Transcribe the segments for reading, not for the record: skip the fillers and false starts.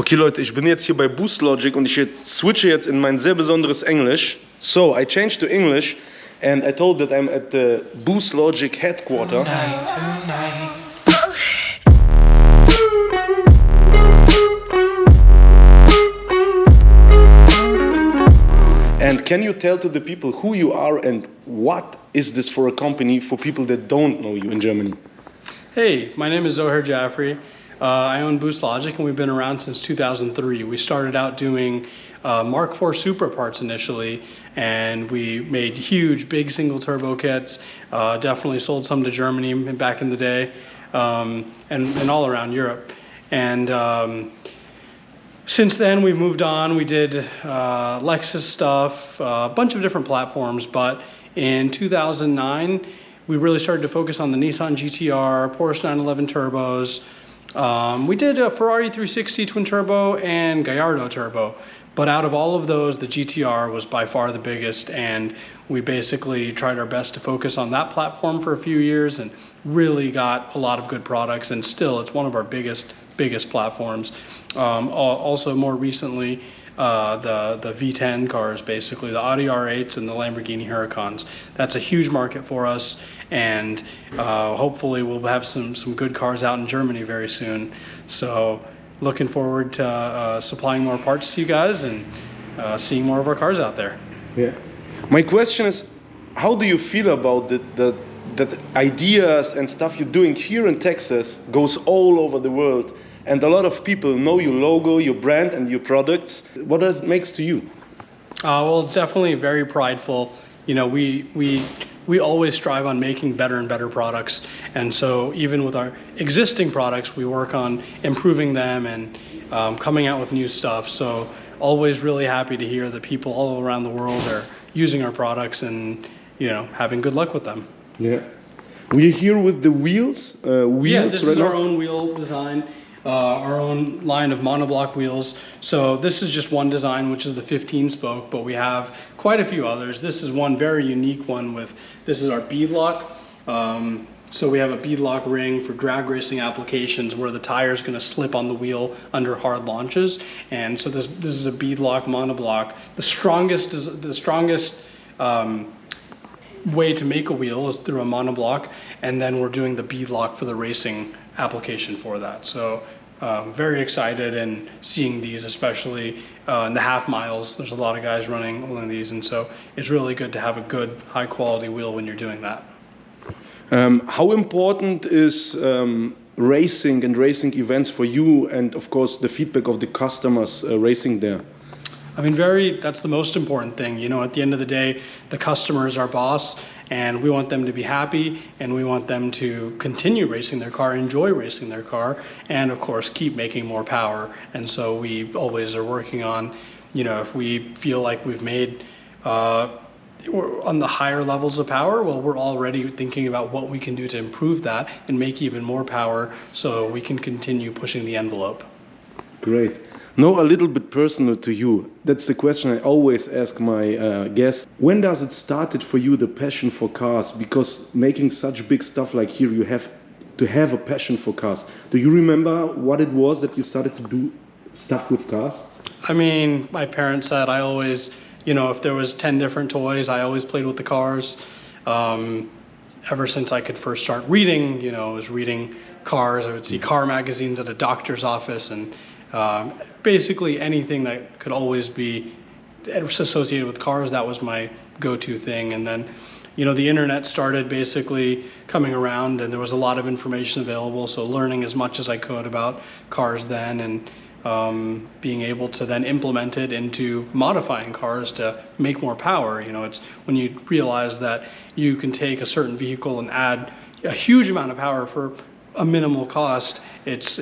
Okay Leute, ich bin jetzt hier bei BOOSTLOGIC und ich switche jetzt in mein sehr besonderes Englisch. So, I changed to English and I told that I'm at the BOOSTLOGIC headquarters. And can you tell to the people who you are and what is this for a company for people that don't know you in Germany? Hey, my name is Zoher Jaffrey. I own BOOSTLOGIC and we've been around since 2003. We started out doing Mark IV Supra parts initially, and we made huge, big single turbo kits. Definitely sold some to Germany back in the day, and all around Europe. And since then we've moved on. We did Lexus stuff, a bunch of different platforms, but in 2009 we really started to focus on the Nissan GTR, Porsche 911 turbos. We did a Ferrari 360 twin turbo and Gallardo turbo, but out of all of those, the GTR was by far the biggest, and we basically tried our best to focus on that platform for a few years and really got a lot of good products, and still it's one of our biggest platforms. Also more recently, the V10 cars, basically the Audi R8s and the Lamborghini Huracans. That's a huge market for us, and hopefully we'll have some good cars out in Germany very soon. So looking forward to supplying more parts to you guys and seeing more of our cars out there. Yeah. My question is, how do you feel about that ideas and stuff you're doing here in Texas goes all over the world? And a lot of people know your logo, your brand, and your products. What does it makes to you? Well, it's definitely very prideful. You know, we always strive on making better and better products. And so even with our existing products, we work on improving them and coming out with new stuff. So always really happy to hear that people all around the world are using our products and, you know, having good luck with them. Yeah. We're here with the wheels. Yeah, this is our own wheel design. Our own line of monoblock wheels. So this is just one design, which is the 15 spoke, but we have quite a few others. This is one very unique one this is our beadlock. So we have a beadlock ring for drag racing applications where the tire is going to slip on the wheel under hard launches. And so this is a beadlock monoblock. The strongest way to make a wheel is through a monoblock, and then we're doing the beadlock for the racing application for that. So very excited and seeing these, especially in the half miles. There's a lot of guys running one of these, and so it's really good to have a good high quality wheel when you're doing that. How important is racing and racing events for you, and of course the feedback of the customers racing there? I mean, that's the most important thing. You know, at the end of the day, the customer is our boss, and we want them to be happy, and we want them to continue racing their car, enjoy racing their car, and of course keep making more power. And so we always are working on, you know, if we feel like we've made we're on the higher levels of power, well, we're already thinking about what we can do to improve that and make even more power so we can continue pushing the envelope. Great. Now a little bit personal to you. That's the question I always ask my guests. When does it started for you, the passion for cars? Because making such big stuff like here, you have to have a passion for cars. Do you remember what it was that you started to do stuff with cars? I mean, my parents said I always, you know, if there was 10 different toys, I always played with the cars. Ever since I could first start reading, you know, I was reading cars. I would see car magazines at a doctor's office, and basically anything that could always be associated with cars, that was my go-to thing. And then, you know, the internet started basically coming around, and there was a lot of information available, so learning as much as I could about cars then, and being able to then implement it into modifying cars to make more power. You know, it's when you realize that you can take a certain vehicle and add a huge amount of power for a minimal cost, it's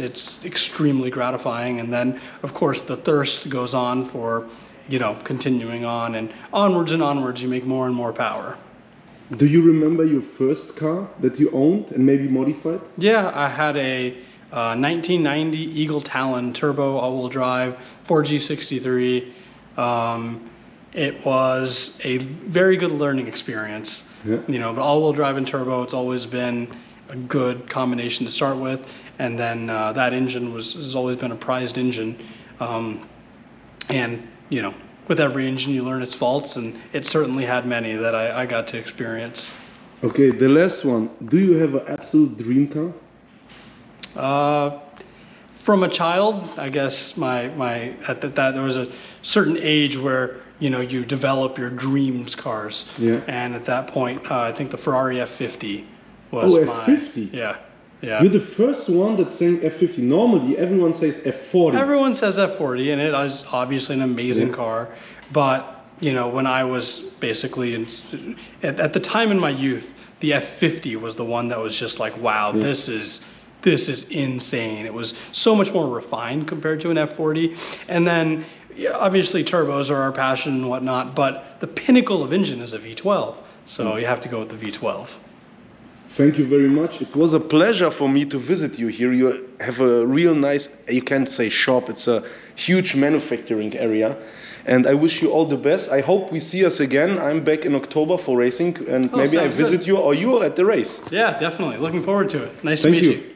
extremely gratifying. And then of course the thirst goes on for, you know, continuing on and onwards, you make more and more power. Do you remember your first car that you owned and maybe modified? Yeah, I had a 1990 Eagle Talon turbo all-wheel drive 4G63. It was a very good learning experience. Yeah. You know, but all-wheel drive and turbo, it's always been a good combination to start with. And then that engine has always been a prized engine. And, you know, with every engine you learn its faults, and it certainly had many that I got to experience. Okay, the last one. Do you have an absolute dream car? From a child, I guess there was a certain age where, you know, you develop your dreams cars. Yeah. And at that point, I think the Ferrari F50 was F50? Yeah. Yeah. You're the first one that's saying F50. Normally, everyone says F40. Everyone says F40, and it is obviously an amazing car. But, you know, when I was basically, at the time in my youth, the F50 was the one that was just like, wow, this is insane. It was so much more refined compared to an F40. And then, obviously, turbos are our passion and whatnot, but the pinnacle of engine is a V12. So you have to go with the V12. Thank you very much. It was a pleasure for me to visit you here. You have a real nice, you can't say shop, it's a huge manufacturing area. And I wish you all the best. I hope we see us again. I'm back in October for racing, and maybe I visit you or you are at the race. Yeah, definitely. Looking forward to it. Nice to Thank meet you. you.